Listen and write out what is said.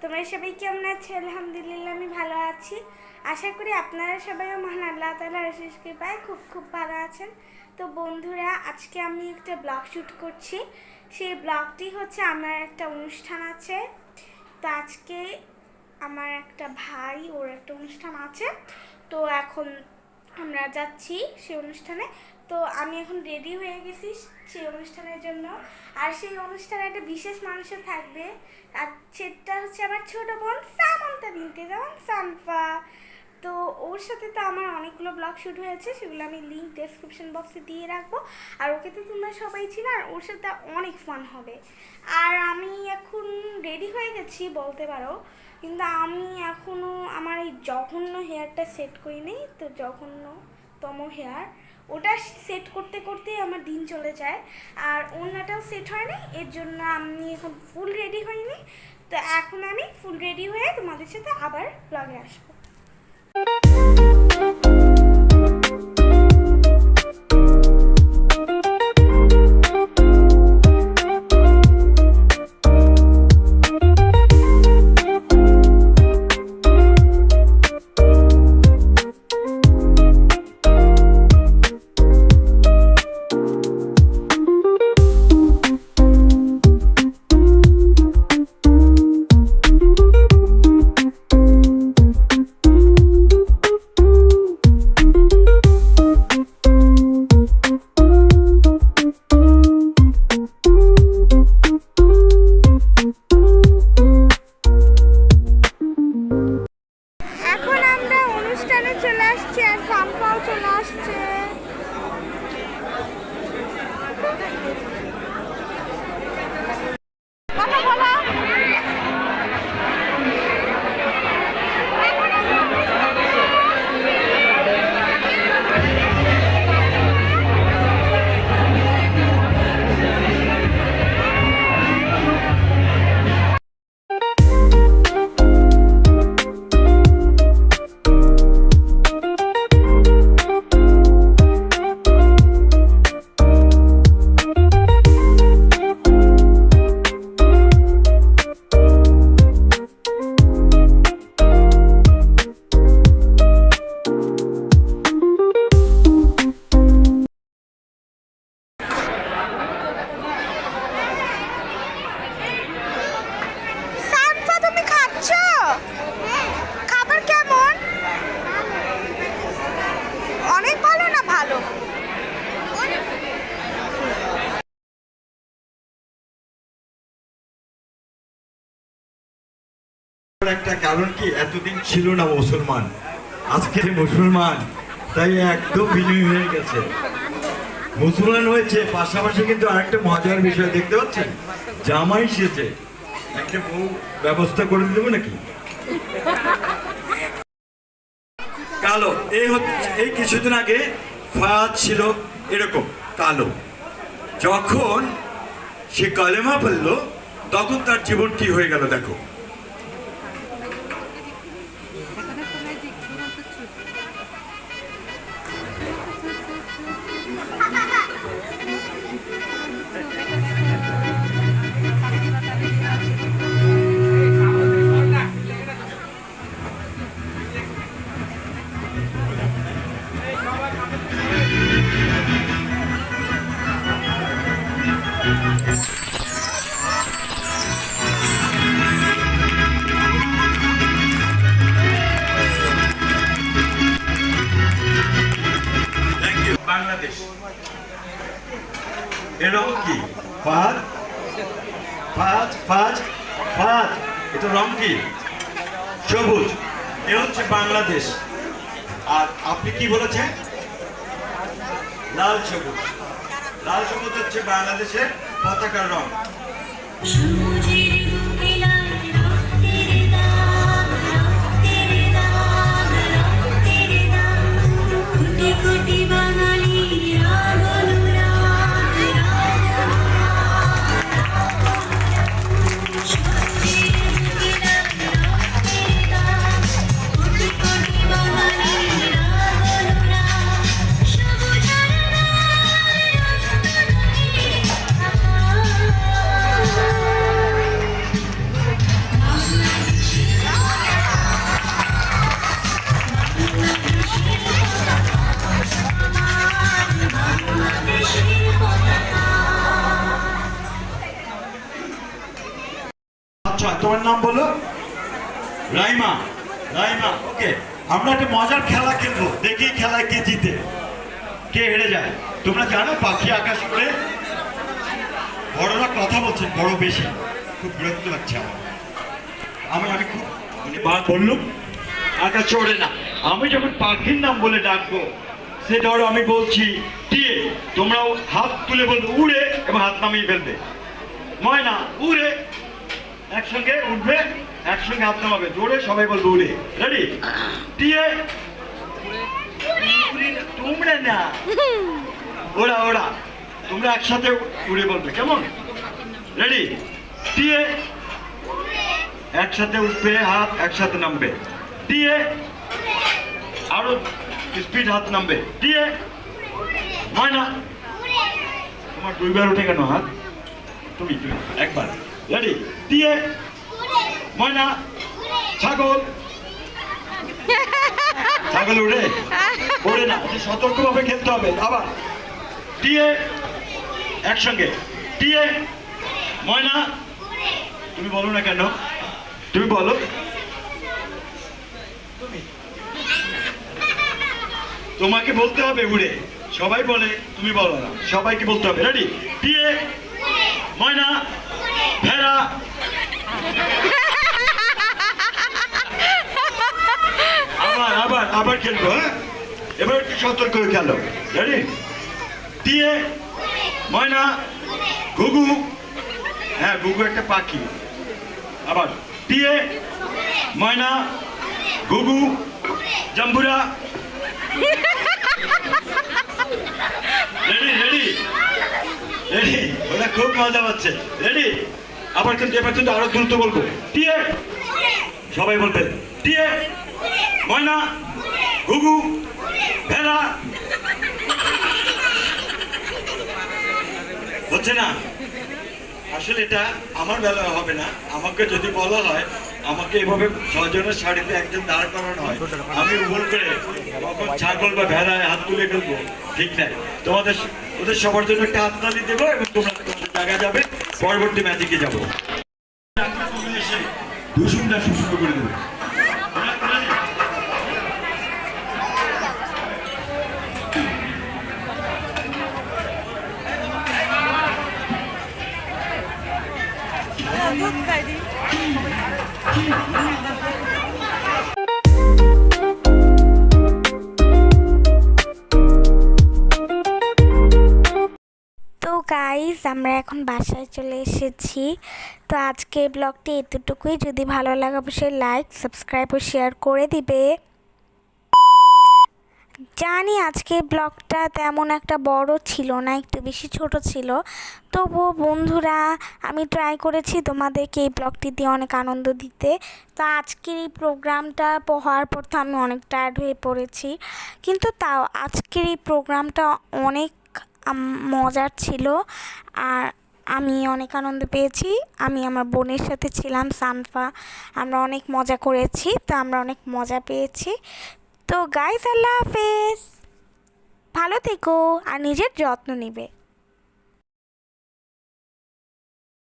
তোমরা সবাই কেমন আছো? আলহামদুলিল্লাহ আমি ভালো আছি। আশা করি আপনারা সবাই মহান আল্লাহ তাআলার অশেষ কৃপায় খুব খুব ভালো আছেন। তো বন্ধুরা, আজকে আমি একটা ব্লগ শ্যুট করছি। সেই ব্লগটি হচ্ছে আমার একটা অনুষ্ঠান আছে। তো আজকে আমার একটা ভাই ওর একটা অনুষ্ঠান আছে, তো এখন আমরা যাচ্ছি সেই অনুষ্ঠানে। তো আমি এখন রেডি হয়ে গেছি সেই অনুষ্ঠানের জন্য। আর সেই অনুষ্ঠানে একটা বিশেষ মানুষও থাকবে, আর সেটা হচ্ছে আমার ছোট বোন সামান্তা বিনতে যেমন সানফা। তো ওর সাথে তো আমার অনেকগুলো ব্লগ শ্যুট হয়েছে, সেগুলো আমি লিঙ্ক ডেসক্রিপশন বক্সে দিয়ে রাখবো। আর ওকে তো তোমরা সবাই চিনো, আর ওর সাথে অনেক ফান হবে। আর আমি এখন রেডি হয়ে গেছি বলতে পারো, কিন্তু আমি এখনও আমার এই জঘন্য হেয়ারটা সেট করিনি। তো জঘন্যতম হেয়ার, ওটা সেট করতে করতে আমার দিন চলে যায়, আর ওড়নাটাও সেট হয়নি, এর জন্য আমি এখন ফুল রেডি হইনি। তো এখন আমি ফুল রেডি হয়ে তোমাদের সাথে আবার ব্লগে আসবো। চলে আসছে আর সানফাও চলে আসছে। কথা বলা একটা কারণ কি, এতদিন ছিল না মুসলমান, আজকে মুসলমান, তাই একদম বিনয়ী হয়ে গেছে, মুসলমান হয়েছে। পাশাপাশি কিন্তু আরেকটা মজার বিষয় দেখতে পাচ্ছেন, জামাই সেজে একটা বউ ব্যবস্থা করে দেবো নাকি কালো। এই কিছুদিন আগে ফায়াজ ছিল এরকম কালো, যখন সে কালেমা পড়লো তখন তার জীবন কি হয়ে গেল দেখো। বাংলাদেশ এর রং কি? ফাজ ফাজ ফাজ ফাজ, এটা রং কি? সবুজ। এ হচ্ছে বাংলাদেশ। আর আপনি কি বলেছেন? লাল সবুজ। লাল সবুজ হচ্ছে বাংলাদেশের পতাকার রং। নাম বলো। রাইমা। রাইমা, ওকে। আমরা একটা মজার খেলা খেলবো, দেখি খেলায় কে জিতে কে হেরে যায়। তোমরা জানো পাখি আকাশ করে বড়রা কথা বলছেন বড় বেশি, খুব বিরক্ত লাগছে আমার। আমি খুব বললুম আকাশে ওড়ে না। আমি যখন পাখির নাম বলে ডাকবো, সে ধরো আমি বলছি টিয়ে, তোমরাও হাত তুলে বলবে উড়ে এবং হাত নামিয়ে ফেলবে। ময়না উড়ে, একসঙ্গে উঠবে, একসঙ্গে হাত নামাবে, জোরে সবাই বলবে উড়ে। রেডি? টিয়ে তোমরা না, ওরা ওরা, তোমরা একসাথে উড়ে বলবে, কেমন? রেডি? টিয়ে একসাথে উঠবে, হাত একসাথে নামবে। টিয়ে আরো স্পিড হাত নামবে। টিয়ে ময়না, তোমার দুইবার উঠে কেন হাত? তুমি একবার। রেডি? টিয়ে ময়না। ছাগল, ছাগল উড়ে ওড়ে না, সতর্কভাবে খেলতে হবে। আবার টিয়ে একসঙ্গে। টিয়ে ময়না, তুমি বলো না কেন? তুমি বলো। তোমাকে বলতে হবে উড়ে, সবাই বলে, তুমি বলো না, সবাইকে বলতে হবে। রেডি? টিয়ে ময়না ভেড়া। আবার আবার আবার খেলবো, হ্যাঁ? এবার একটু সতর্ক হয়ে খেলো। রেডি? টিয়ে ময়না ঘুঘু। হ্যাঁ, ঘুঘু একটা পাখি। আবার টিয়ে ময়না ঘুঘু জাম্বুরা। রেডি রেডি রেডি, ওরা খুব মজা পাচ্ছে। রেডি? আবার কিন্তু এবার কিন্তু আরো দ্রুত বলবো। টিয়ে, সবাই বলবে টিয়ে ময়না ঘুঘু ভেড়া। হচ্ছে না? আসলে এটা আমার বেলা হবে না। আমাকে যদি বলা হয়, আমাকে এভাবে ছজনের শাড়িতে একজন দাঁড় করানো হয়, আমি ভুল করে কখন ছাগল বা ভেড়ায় হাত তুলে ফেলবো, ঠিক নাই। তোমাদের ওদের সবার জন্য একটা হাততালি দেবো এবং তোমরা তোমাদের জায়গায় যাবে, পরবর্তী ম্যাজিকে যাবো। এসে দূষণটা শুষ্ক করে দেবে। তো গাইস, আমরা এখন বাসায় চলে এসেছি। তো আজকে ব্লগটি এতটুকুই। যদি ভালো লাগে অবশ্যই লাইক, সাবস্ক্রাইব ও শেয়ার করে দিবে। জানি আজকের ব্লগটা তেমন একটা বড় ছিল না, একটু বেশি ছোট ছিল। তবুও বন্ধুরা, আমি ট্রাই করেছি তোমাদেরকে এই ব্লগটি দিয়ে অনেক আনন্দ দিতে। তো আজকের এই প্রোগ্রামটা হওয়ার পর তো আমি অনেক টায়ার্ড হয়ে পড়েছি, কিন্তু তাও আজকের এই প্রোগ্রামটা অনেক মজার ছিল আর আমি অনেক আনন্দ পেয়েছি। আমি আমার বোনের সাথে ছিলাম, সানফা। আমরা অনেক মজা করেছি, তো আমরা অনেক মজা পেয়েছি। তো গাইস, আল্লাহ হাফেজ, ভালো থেকো আর নিজের যত্ন নিবে।